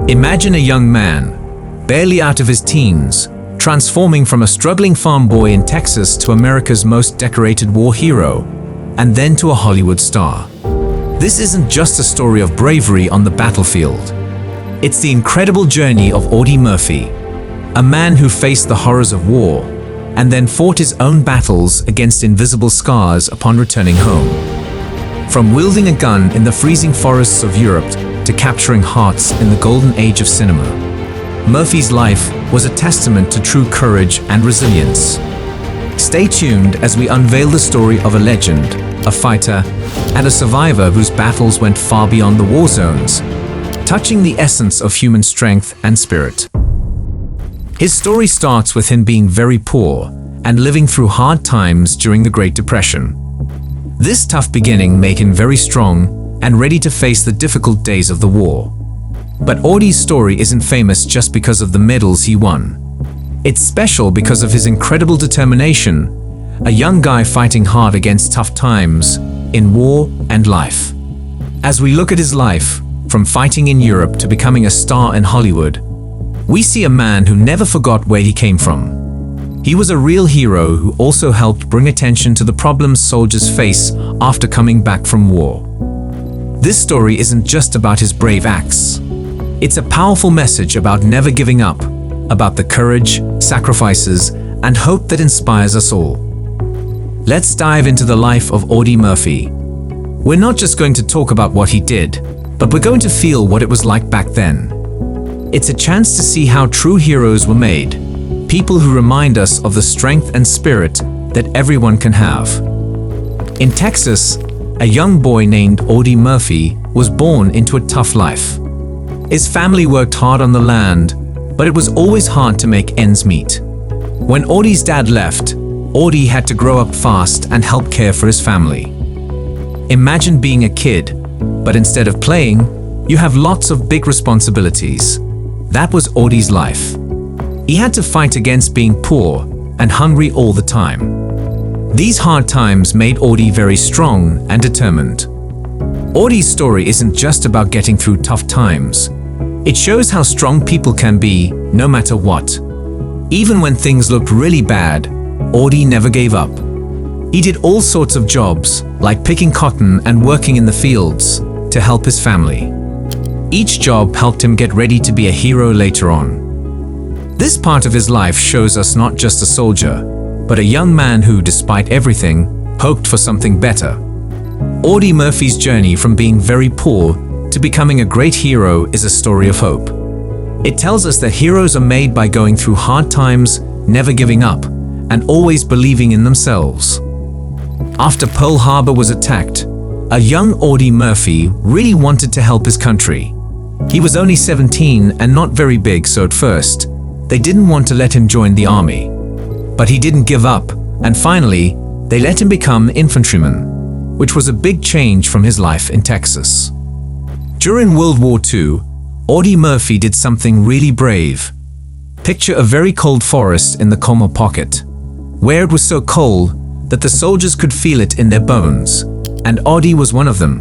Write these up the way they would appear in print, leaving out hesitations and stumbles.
Imagine a young man, barely out of his teens, transforming from a struggling farm boy in Texas to America's most decorated war hero, and then to a Hollywood star. This isn't just a story of bravery on the battlefield. It's the incredible journey of Audie Murphy, a man who faced the horrors of war and then fought his own battles against invisible scars upon returning home. From wielding a gun in the freezing forests of Europe to capturing hearts in the golden age of cinema, Murphy's life was a testament to true courage and resilience. Stay tuned as we unveil the story of a legend, a fighter, and a survivor whose battles went far beyond the war zones, touching the essence of human strength and spirit. His story starts with him being very poor and living through hard times during the Great Depression. This tough beginning made him very strong and ready to face the difficult days of the war. But Audie's story isn't famous just because of the medals he won. It's special because of his incredible determination, a young guy fighting hard against tough times in war and life. As we look at his life, from fighting in Europe to becoming a star in Hollywood, we see a man who never forgot where he came from. He was a real hero who also helped bring attention to the problems soldiers face after coming back from war. This story isn't just about his brave acts. It's a powerful message about never giving up, about the courage, sacrifices, and hope that inspires us all. Let's dive into the life of Audie Murphy. We're not just going to talk about what he did, but we're going to feel what it was like back then. It's a chance to see how true heroes were made, people who remind us of the strength and spirit that everyone can have. In Texas, a young boy named Audie Murphy was born into a tough life. His family worked hard on the land, but it was always hard to make ends meet. When Audie's dad left, Audie had to grow up fast and help care for his family. Imagine being a kid, but instead of playing, you have lots of big responsibilities. That was Audie's life. He had to fight against being poor and hungry all the time. These hard times made Audie very strong and determined. Audie's story isn't just about getting through tough times. It shows how strong people can be, no matter what. Even when things looked really bad, Audie never gave up. He did all sorts of jobs, like picking cotton and working in the fields, to help his family. Each job helped him get ready to be a hero later on. This part of his life shows us not just a soldier, but a young man who, despite everything, hoped for something better. Audie Murphy's journey from being very poor to becoming a great hero is a story of hope. It tells us that heroes are made by going through hard times, never giving up, and always believing in themselves. After Pearl Harbor was attacked, a young Audie Murphy really wanted to help his country. He was only 17 and not very big, so at first, they didn't want to let him join the army. But he didn't give up, and finally, they let him become infantryman, which was a big change from his life in Texas. During World War II, Audie Murphy did something really brave. Picture a very cold forest in the Como Pocket, where it was so cold that the soldiers could feel it in their bones, and Audie was one of them.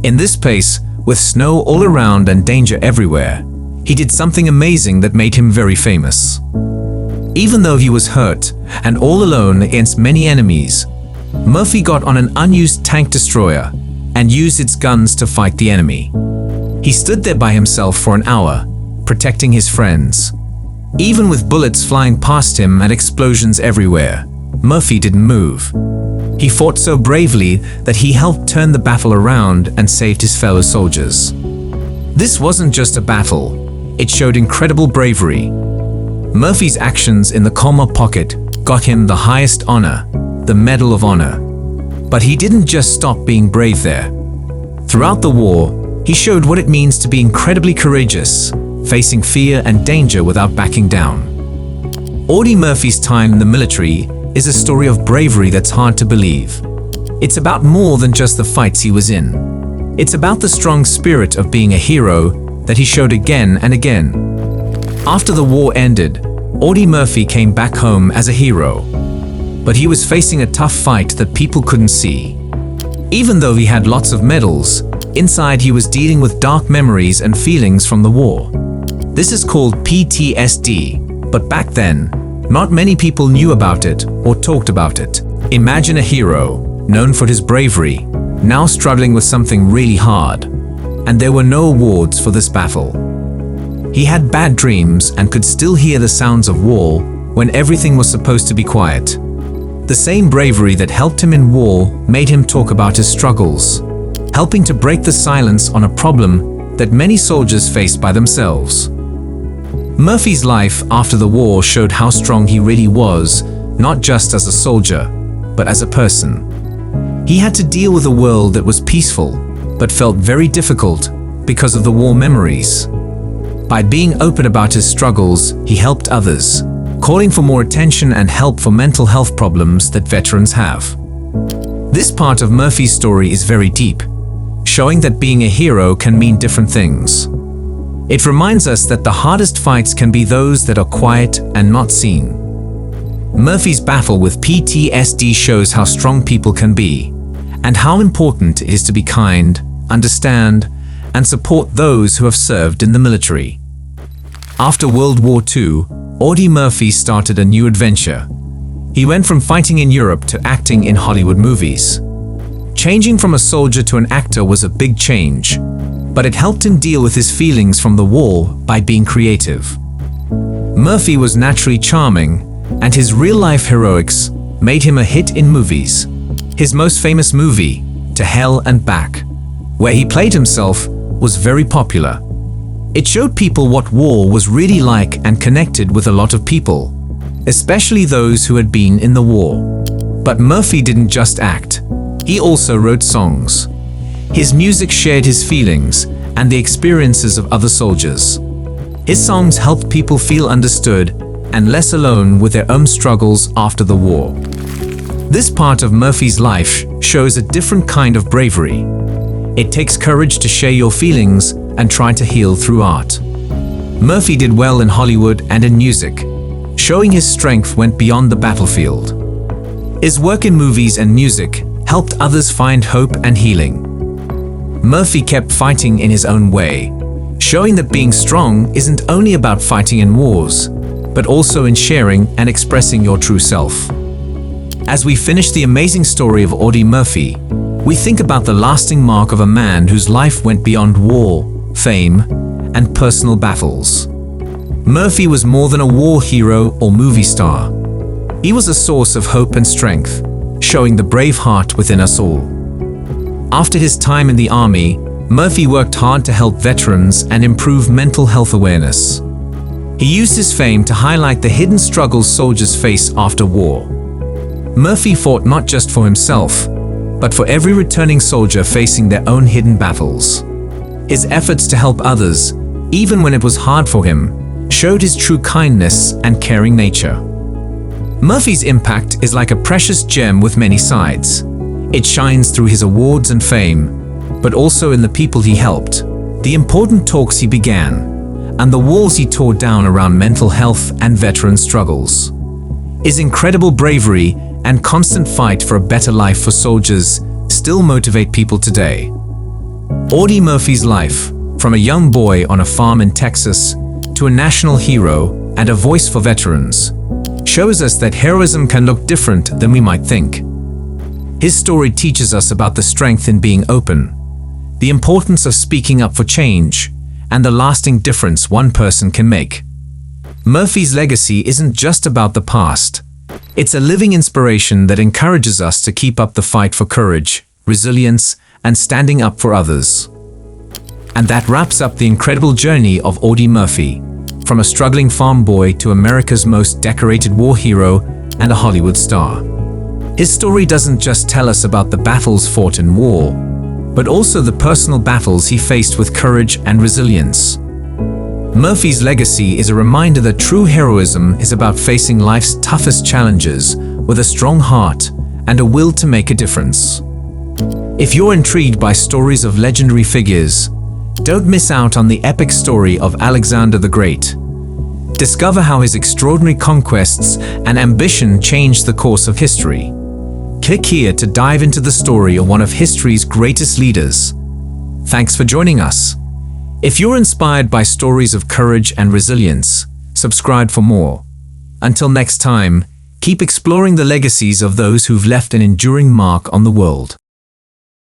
In this place, with snow all around and danger everywhere, he did something amazing that made him very famous. Even though he was hurt and all alone against many enemies, Murphy got on an unused tank destroyer and used its guns to fight the enemy. He stood there by himself for an hour, protecting his friends. Even with bullets flying past him and explosions everywhere, Murphy didn't move. He fought so bravely that he helped turn the battle around and saved his fellow soldiers. This wasn't just a battle, it showed incredible bravery. Murphy's actions in the Como Pocket got him the highest honor, the Medal of Honor. But he didn't just stop being brave there. Throughout the war, he showed what it means to be incredibly courageous, facing fear and danger without backing down. Audie Murphy's time in the military is a story of bravery that's hard to believe. It's about more than just the fights he was in. It's about the strong spirit of being a hero that he showed again and again. After the war ended, Audie Murphy came back home as a hero. But he was facing a tough fight that people couldn't see. Even though he had lots of medals, Inside, he was dealing with dark memories and feelings from the war. This is called PTSD, but back then, not many people knew about it or talked about it. Imagine a hero, known for his bravery, now struggling with something really hard, and there were no awards for this battle. He had bad dreams and could still hear the sounds of war when everything was supposed to be quiet. The same bravery that helped him in war made him talk about his struggles, helping to break the silence on a problem that many soldiers faced by themselves. Murphy's life after the war showed how strong he really was, not just as a soldier, but as a person. He had to deal with a world that was peaceful, but felt very difficult because of the war memories. By being open about his struggles, he helped others, calling for more attention and help for mental health problems that veterans have. This part of Murphy's story is very deep, showing that being a hero can mean different things. It reminds us that the hardest fights can be those that are quiet and not seen. Murphy's battle with PTSD shows how strong people can be, and how important it is to be kind, understand, and support those who have served in the military. After World War II, Audie Murphy started a new adventure. He went from fighting in Europe to acting in Hollywood movies. Changing from a soldier to an actor was a big change, but it helped him deal with his feelings from the war by being creative. Murphy was naturally charming, and his real-life heroics made him a hit in movies. His most famous movie, To Hell and Back, where he played himself, was very popular. It showed people what war was really like and connected with a lot of people, especially those who had been in the war. But Murphy didn't just act, he also wrote songs. His music shared his feelings and the experiences of other soldiers. His songs helped people feel understood and less alone with their own struggles after the war. This part of Murphy's life shows a different kind of bravery. It takes courage to share your feelings and try to heal through art. Murphy did well in Hollywood and in music, showing his strength went beyond the battlefield. His work in movies and music helped others find hope and healing. Murphy kept fighting in his own way, showing that being strong isn't only about fighting in wars, but also in sharing and expressing your true self. As we finish the amazing story of Audie Murphy, we think about the lasting mark of a man whose life went beyond war, fame, and personal battles. Murphy was more than a war hero or movie star. He was a source of hope and strength, showing the brave heart within us all. After his time in the Army, Murphy worked hard to help veterans and improve mental health awareness. He used his fame to highlight the hidden struggles soldiers face after war. Murphy fought not just for himself, but for every returning soldier facing their own hidden battles. His efforts to help others, even when it was hard for him, showed his true kindness and caring nature. Murphy's impact is like a precious gem with many sides. It shines through his awards and fame, but also in the people he helped, the important talks he began, and the walls he tore down around mental health and veteran struggles. His incredible bravery and constant fight for a better life for soldiers still motivate people today. Audie Murphy's life, from a young boy on a farm in Texas to a national hero and a voice for veterans, shows us that heroism can look different than we might think. His story teaches us about the strength in being open, the importance of speaking up for change, and the lasting difference one person can make. Murphy's legacy isn't just about the past. It's a living inspiration that encourages us to keep up the fight for courage, resilience, and standing up for others. And that wraps up the incredible journey of Audie Murphy, from a struggling farm boy to America's most decorated war hero and a Hollywood star. His story doesn't just tell us about the battles fought in war, but also the personal battles he faced with courage and resilience. Murphy's legacy is a reminder that true heroism is about facing life's toughest challenges with a strong heart and a will to make a difference. If you're intrigued by stories of legendary figures, don't miss out on the epic story of Alexander the Great. Discover how his extraordinary conquests and ambition changed the course of history. Click here to dive into the story of one of history's greatest leaders. Thanks for joining us. If you're inspired by stories of courage and resilience, subscribe for more. Until next time, keep exploring the legacies of those who've left an enduring mark on the world.